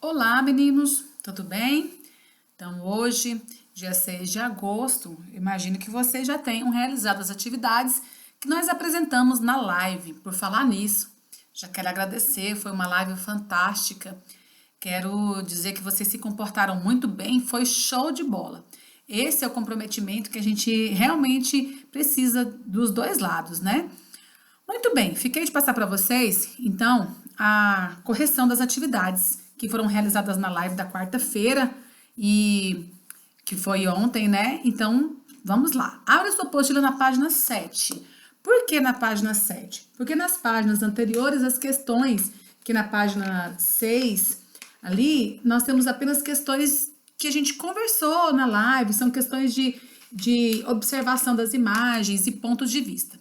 Olá, meninos, tudo bem? Então, hoje, dia 6 de agosto, imagino que vocês já tenham realizado as atividades que nós apresentamos na live. Por falar nisso, já quero agradecer, foi uma live fantástica. Quero dizer que vocês se comportaram muito bem, foi show de bola. Esse é o comprometimento que a gente realmente precisa dos dois lados, né? Muito bem, fiquei de passar para vocês, então, a correção das atividades que foram realizadas na live da quarta-feira e que foi ontem, né? Então, vamos lá. Abra sua apostila na página 7. Por que na página 7? Porque nas páginas anteriores, as questões que na página 6, ali, nós temos apenas questões que a gente conversou na live, são questões de observação das imagens e pontos de vista.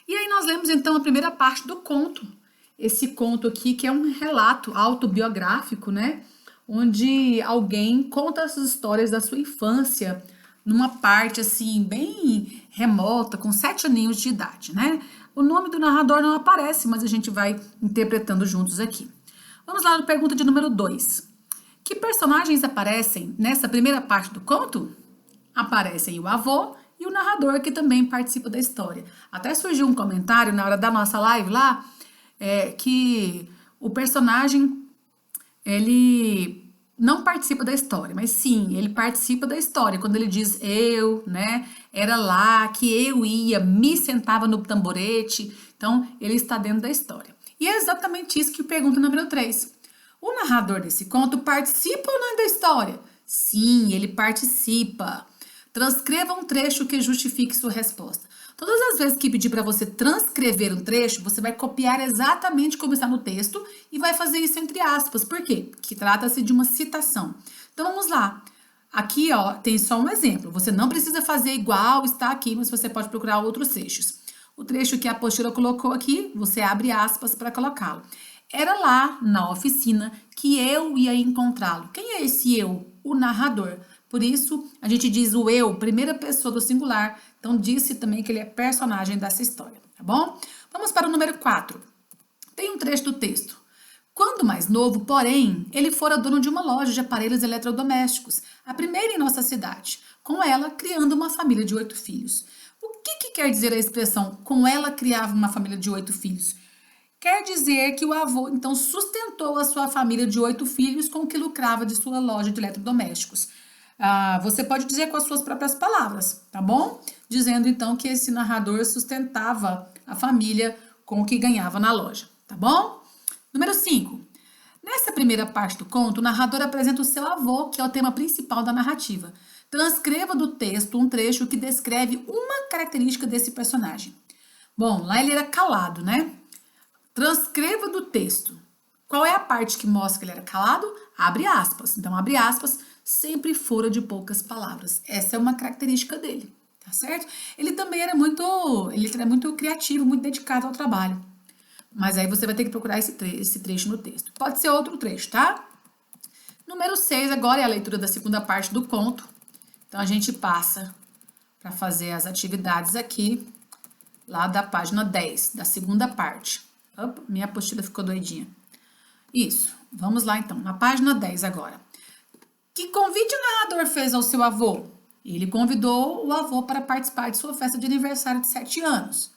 E aí nós lemos então a primeira parte do conto. Esse conto aqui que é um relato autobiográfico, né? Onde alguém conta as histórias da sua infância numa parte assim bem remota, com 7 aninhos de idade, né? O nome do narrador não aparece, mas a gente vai interpretando juntos aqui. Vamos lá na pergunta de número 2. Que personagens aparecem nessa primeira parte do conto? Aparecem o avô e o narrador que também participa da história. Até surgiu um comentário na hora da nossa live lá, que o personagem, ele não participa da história, mas sim, ele participa da história. Quando ele diz eu, né, era lá que eu ia, me sentava no tamborete, então ele está dentro da história. E é exatamente isso que pergunta número 3. O narrador desse conto participa ou não da história? Sim, ele participa. Transcreva um trecho que justifique sua resposta. Todas as vezes que pedir para você transcrever um trecho, você vai copiar exatamente como está no texto e vai fazer isso entre aspas. Por quê? Porque trata-se de uma citação. Então vamos lá. Aqui, ó, tem só um exemplo. Você não precisa fazer igual está aqui, mas você pode procurar outros trechos. O trecho que a apostila colocou aqui, você abre aspas para colocá-lo. Era lá, na oficina, que eu ia encontrá-lo. Quem é esse eu? O narrador. Por isso, a gente diz o eu, primeira pessoa do singular. Então, disse também que ele é personagem dessa história, tá bom? Vamos para o número 4. Tem um trecho do texto. Quando mais novo, porém, ele fora dono de uma loja de aparelhos eletrodomésticos, a primeira em nossa cidade, com ela criando uma família de 8 filhos. O que quer dizer a expressão com ela criava uma família de 8 filhos? Quer dizer que o avô, então, sustentou a sua família de 8 filhos com o que lucrava de sua loja de eletrodomésticos. Você pode dizer com as suas próprias palavras, tá bom? Dizendo, então, que esse narrador sustentava a família com o que ganhava na loja, tá bom? Número 5. Nessa primeira parte do conto, o narrador apresenta o seu avô, que é o tema principal da narrativa. Transcreva do texto um trecho que descreve uma característica desse personagem. Bom, lá ele era calado, né? Transcreva do texto. Qual é a parte que mostra que ele era calado? Abre aspas. Então, abre aspas, sempre fora de poucas palavras. Essa é uma característica dele, tá certo? Ele também era muito criativo, muito dedicado ao trabalho. Mas aí você vai ter que procurar esse trecho no texto. Pode ser outro trecho, tá? Número 6, agora é a leitura da segunda parte do conto. Então, a gente passa para fazer as atividades aqui, lá da página 10, da segunda parte. Opa, minha apostila ficou doidinha. Isso, vamos lá então, na página 10 agora. Que convite o narrador fez ao seu avô? Ele convidou o avô para participar de sua festa de aniversário de 7 anos.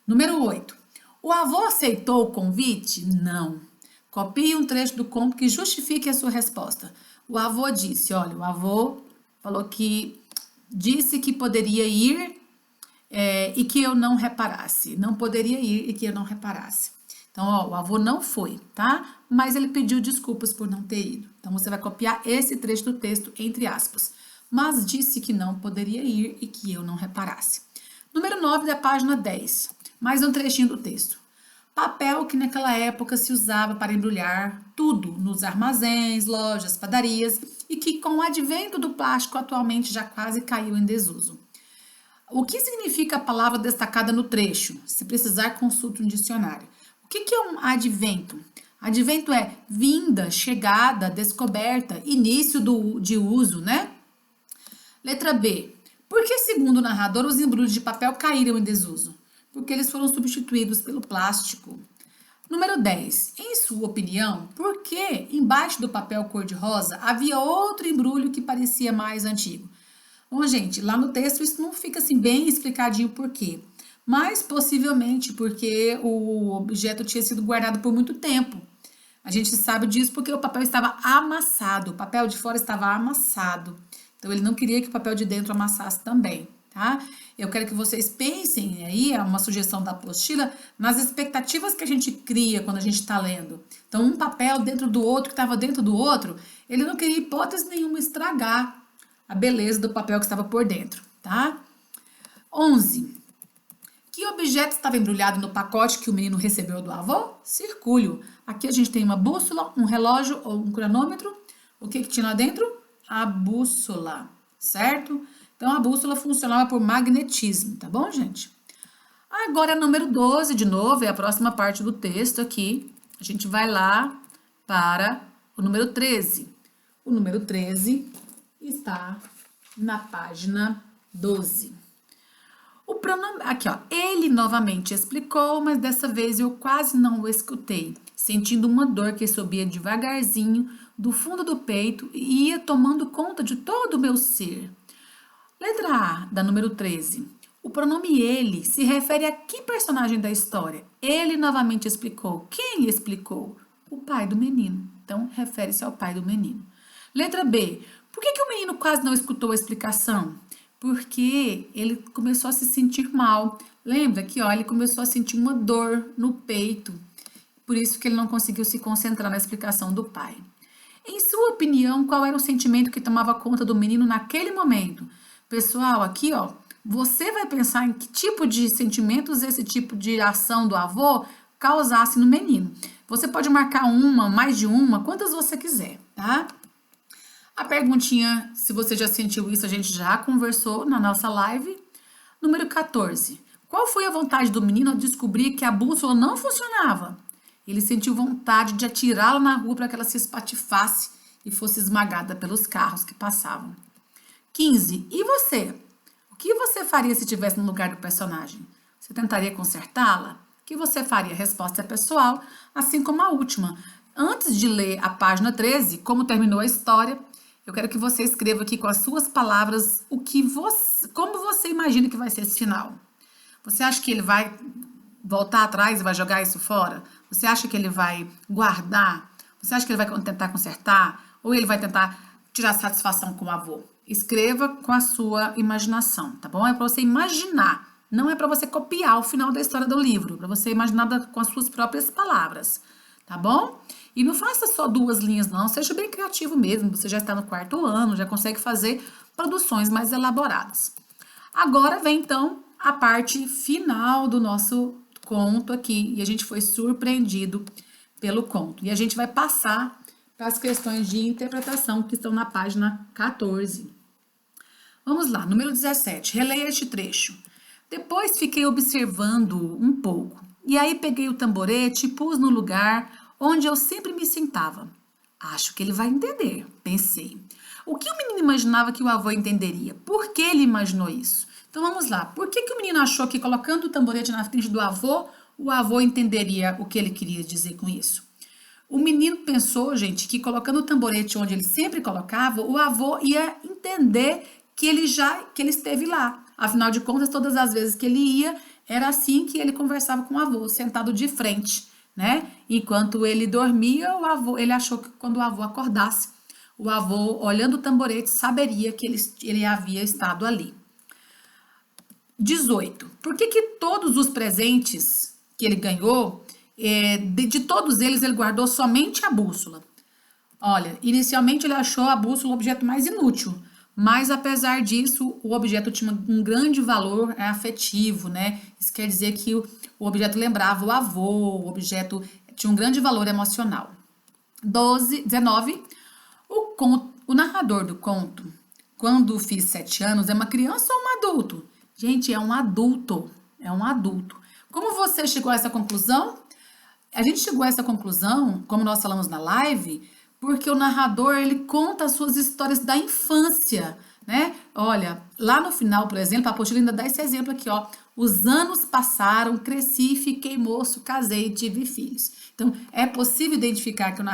Número 8. O avô aceitou o convite? Não. Copie um trecho do conto que justifique a sua resposta. O avô disse, olha, o avô falou que disse que poderia ir e que eu não reparasse. Não poderia ir e que eu não reparasse. Então, ó, o avô não foi, tá? Mas ele pediu desculpas por não ter ido. Então, você vai copiar esse trecho do texto entre aspas. Mas disse que não poderia ir e que eu não reparasse. Número 9 da página 10. Mais um trechinho do texto. Papel que naquela época se usava para embrulhar tudo nos armazéns, lojas, padarias e que com o advento do plástico atualmente já quase caiu em desuso. O que significa a palavra destacada no trecho? Se precisar, consulte um dicionário. O que é um advento? Advento é vinda, chegada, descoberta, início de uso, né? Letra B. Por que, segundo o narrador, os embrulhos de papel caíram em desuso? Porque eles foram substituídos pelo plástico. Número 10. Em sua opinião, por que embaixo do papel cor-de-rosa havia outro embrulho que parecia mais antigo? Bom, gente, lá no texto isso não fica assim bem explicadinho por quê. Mas possivelmente porque o objeto tinha sido guardado por muito tempo. A gente sabe disso porque o papel estava amassado, o papel de fora estava amassado. Então ele não queria que o papel de dentro amassasse também, tá? Eu quero que vocês pensem aí, é uma sugestão da apostila, nas expectativas que a gente cria quando a gente está lendo. Então, um papel dentro do outro, que estava dentro do outro, ele não queria hipótese nenhuma estragar a beleza do papel que estava por dentro, tá? 11. Que objeto estava embrulhado no pacote que o menino recebeu do avô? Circúleo. Aqui a gente tem uma bússola, um relógio ou um cronômetro. O que tinha lá dentro? A bússola, certo? Então, a bússola funcionava por magnetismo, tá bom, gente? Agora, número 12, de novo, é a próxima parte do texto aqui. A gente vai lá para o número 13. O número 13 está na página 12. O pronome, aqui ó, ele novamente explicou, mas dessa vez eu quase não o escutei, sentindo uma dor que subia devagarzinho do fundo do peito e ia tomando conta de todo o meu ser. Letra A, da número 13. O pronome ele se refere a que personagem da história? Ele novamente explicou. Quem explicou? O pai do menino. Então, refere-se ao pai do menino. Letra B. Por que o menino quase não escutou a explicação? Porque ele começou a se sentir mal. Lembra que ó, ele começou a sentir uma dor no peito. Por isso que ele não conseguiu se concentrar na explicação do pai. Em sua opinião, qual era o sentimento que tomava conta do menino naquele momento? Pessoal, aqui ó, você vai pensar em que tipo de sentimentos esse tipo de ação do avô causasse no menino. Você pode marcar uma, mais de uma, quantas você quiser, tá? A perguntinha, se você já sentiu isso, a gente já conversou na nossa live. Número 14. Qual foi a vontade do menino ao descobrir que a bússola não funcionava? Ele sentiu vontade de atirá-la na rua para que ela se espatifasse e fosse esmagada pelos carros que passavam. 15. E você? O que você faria se estivesse no lugar do personagem? Você tentaria consertá-la? O que você faria? A resposta é pessoal, assim como a última. Antes de ler a página 13, como terminou a história, eu quero que você escreva aqui com as suas palavras como você imagina que vai ser esse final. Você acha que ele vai voltar atrás e vai jogar isso fora? Você acha que ele vai guardar? Você acha que ele vai tentar consertar? Ou ele vai tentar tirar satisfação com o avô? Escreva com a sua imaginação, tá bom? É para você imaginar, não é para você copiar o final da história do livro, para você imaginar com as suas próprias palavras, tá bom? E não faça só 2 linhas, não, seja bem criativo mesmo, você já está no 4º ano, já consegue fazer produções mais elaboradas. Agora vem, então, a parte final do nosso conto aqui, e a gente foi surpreendido pelo conto. E a gente vai passar para as questões de interpretação que estão na página 14. Vamos lá, número 17, releia este trecho. Depois fiquei observando um pouco, e aí peguei o tamborete e pus no lugar onde eu sempre me sentava. Acho que ele vai entender, pensei. O que o menino imaginava que o avô entenderia? Por que ele imaginou isso? Então vamos lá, por que o menino achou que colocando o tamborete na frente do avô, o avô entenderia o que ele queria dizer com isso? O menino pensou, gente, que colocando o tamborete onde ele sempre colocava, o avô ia entender que ele esteve lá. Afinal de contas, todas as vezes que ele ia, era assim que ele conversava com o avô, sentado de frente, né? Enquanto ele dormia, ele achou que quando o avô acordasse, o avô, olhando o tamborete, saberia que ele havia estado ali. 18. Por que todos os presentes que ele ganhou, de todos eles, ele guardou somente a bússola? Olha, inicialmente ele achou a bússola o objeto mais inútil, mas apesar disso, o objeto tinha um grande valor afetivo, né? Isso quer dizer que o objeto lembrava o avô, o objeto tinha um grande valor emocional. 19. O narrador do conto, quando fiz 7 anos, é uma criança ou um adulto? Gente, é um adulto, Como você chegou a essa conclusão? A gente chegou a essa conclusão, como nós falamos na live, porque o narrador, ele conta as suas histórias da infância, né? Olha, lá no final, por exemplo, a apostila ainda dá esse exemplo aqui, ó. Os anos passaram, cresci, fiquei moço, casei e tive filhos. Então, é possível identificar que o